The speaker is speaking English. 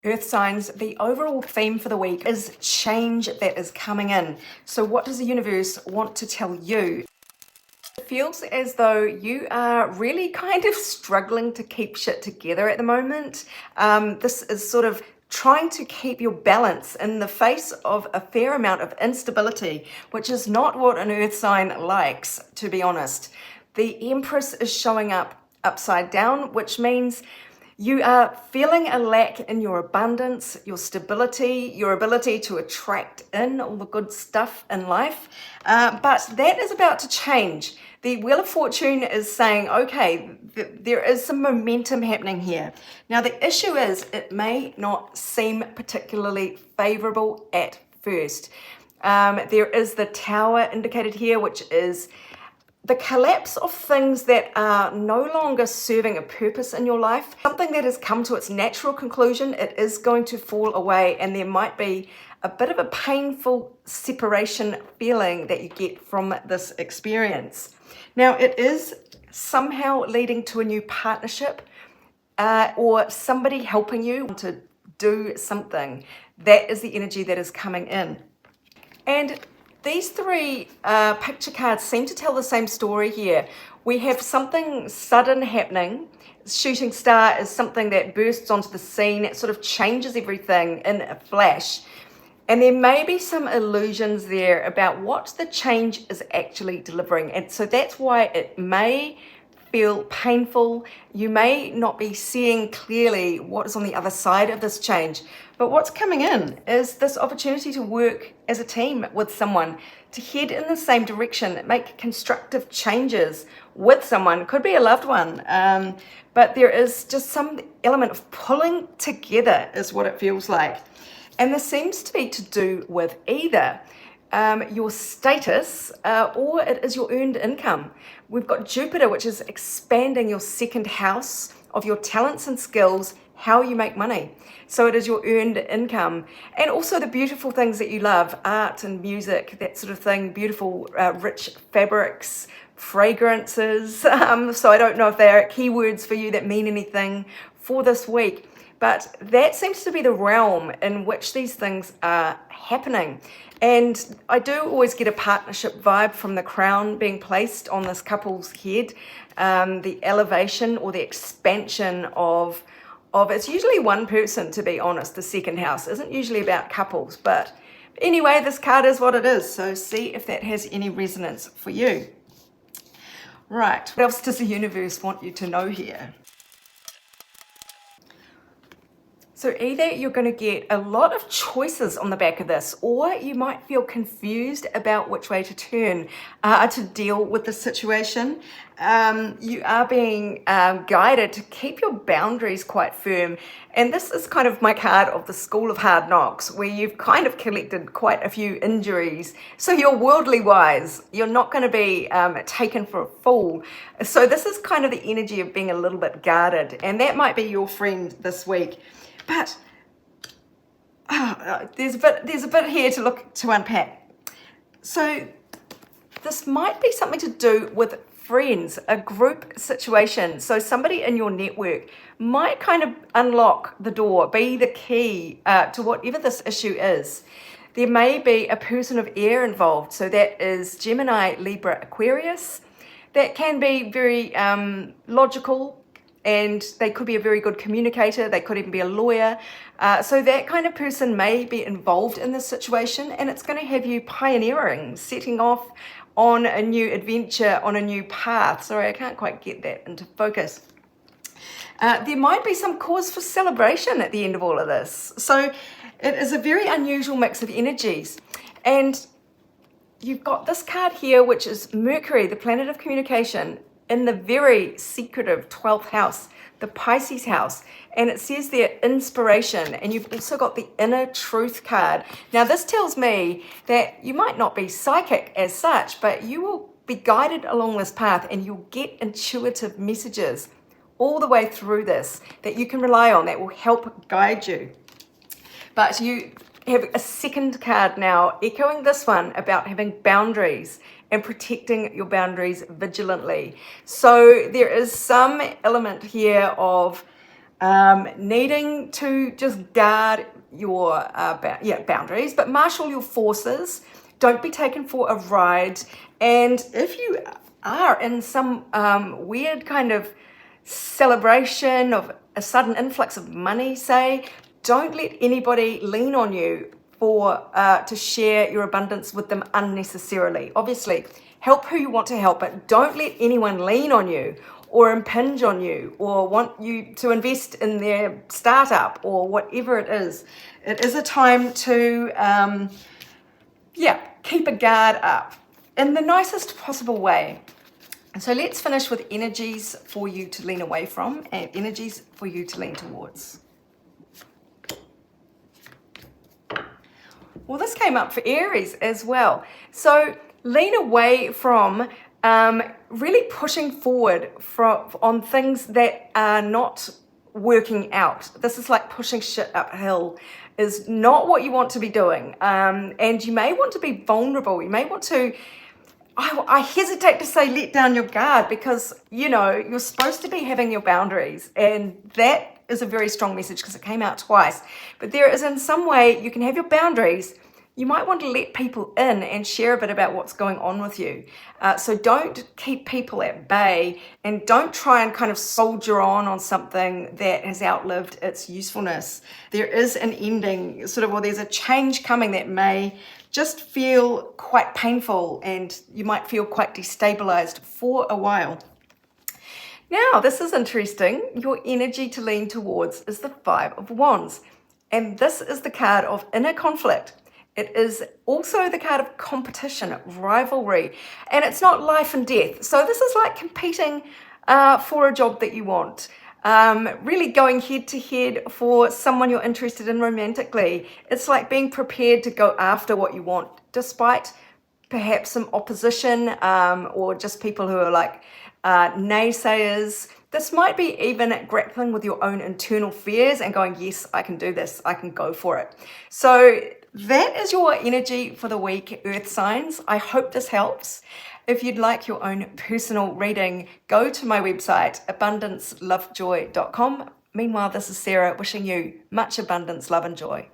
Earth signs, the overall theme for the week is change that is coming in. So what does the universe want to tell you? It feels as though you are really kind of struggling to keep shit together at the moment. This is sort of trying to keep your balance in the face of a fair amount of instability, which is not what an earth sign likes, to be honest. The Empress is showing up upside down, which means you are feeling a lack in your abundance, your stability, your ability to attract in all the good stuff in life. But that is about to change. The Wheel of Fortune is saying, okay, there is some momentum happening here. Now, the issue is it may not seem particularly favorable at first. There is the Tower indicated here, which is the collapse of things that are no longer serving a purpose in your life. Something that has come to its natural conclusion, it is going to fall away, and there might be a bit of a painful separation feeling that you get from this experience. Now, it is somehow leading to a new partnership or somebody helping you to do something. That is the energy that is coming in. And these three picture cards seem to tell the same story here. We have something sudden happening. Shooting star is something that bursts onto the scene. It sort of changes everything in a flash. And there may be some illusions there about what the change is actually delivering. And so that's why it may feel painful. You may not be seeing clearly what is on the other side of this change. But what's coming in is this opportunity to work as a team with someone, to head in the same direction, make constructive changes with someone. Could be a loved one. But there is just some element of pulling together is what it feels like. And this seems to be to do with either your status or it is your earned income. We've got Jupiter, which is expanding your second house of your talents and skills, how you make money. So it is your earned income, and also the beautiful things that you love, art and music, that sort of thing, beautiful rich fabrics, fragrances. So I don't know if they are keywords for you that mean anything for this week. But that seems to be the realm in which these things are happening. And I do always get a partnership vibe from the crown being placed on this couple's head. The elevation or the expansion of it's usually one person, to be honest. The second house isn't usually about couples. But anyway, this card is what it is. So see if that has any resonance for you. Right, what else does the universe want you to know here? So either you're going to get a lot of choices on the back of this, or you might feel confused about which way to turn to deal with the situation. You are being guided to keep your boundaries quite firm. And this is kind of my card of the School of Hard Knocks, where you've kind of collected quite a few injuries. So you're worldly wise. You're not going to be taken for a fool. So this is kind of the energy of being a little bit guarded. And that might be your friend this week. But there's a bit here to unpack. So this might be something to do with friends, a group situation. So somebody in your network might kind of unlock the door, be the key to whatever this issue is. There may be a person of air involved. So that is Gemini, Libra, Aquarius. That can be very logical. And they could be a very good communicator. They could even be a lawyer. So that kind of person may be involved in this situation, and it's going to have you pioneering, setting off on a new adventure, on a new path. Sorry, I can't quite get that into focus. There might be some cause for celebration at the end of all of this. So it is a very unusual mix of energies. And you've got this card here, which is Mercury, the planet of communication, in the very secretive 12th house, the Pisces house. And it says there, inspiration. And you've also got the inner truth card. Now, this tells me that you might not be psychic as such, but you will be guided along this path, and you'll get intuitive messages all the way through this that you can rely on, that will help guide you. But you have a second card now, echoing this one about having boundaries and protecting your boundaries vigilantly. So there is some element here of needing to just guard your boundaries, but marshal your forces. Don't be taken for a ride. And if you are in some weird kind of celebration of a sudden influx of money, say, don't let anybody lean on you to share your abundance with them unnecessarily. Obviously, help who you want to help, but don't let anyone lean on you or impinge on you or want you to invest in their startup or whatever it is. It is a time to, keep a guard up in the nicest possible way. So let's finish with energies for you to lean away from and energies for you to lean towards. Well, this came up for Aries as well. So lean away from really pushing forward on things that are not working out. This is like pushing shit uphill, is not what you want to be doing. And you may want to be vulnerable. You may want to, I hesitate to say let down your guard, because, you're supposed to be having your boundaries, and that is a very strong message because it came out twice. But there is, in some way, you can have your boundaries. You might want to let people in and share a bit about what's going on with you. So don't keep people at bay, and don't try and kind of soldier on something that has outlived its usefulness. There is an ending, there's a change coming that may just feel quite painful, and you might feel quite destabilized for a while. Now, this is interesting. Your energy to lean towards is the Five of Wands. And this is the card of inner conflict. It is also the card of competition, rivalry, and it's not life and death. So this is like competing for a job that you want. Really going head to head for someone you're interested in romantically. It's like being prepared to go after what you want, despite perhaps some opposition or just people who are like naysayers. This might be even grappling with your own internal fears and going, yes, I can do this, I can go for it. So that is your energy for the week, Earth signs. I hope this helps. If you'd like your own personal reading, go to my website, abundancelovejoy.com. Meanwhile, this is Sarah wishing you much abundance, love and joy.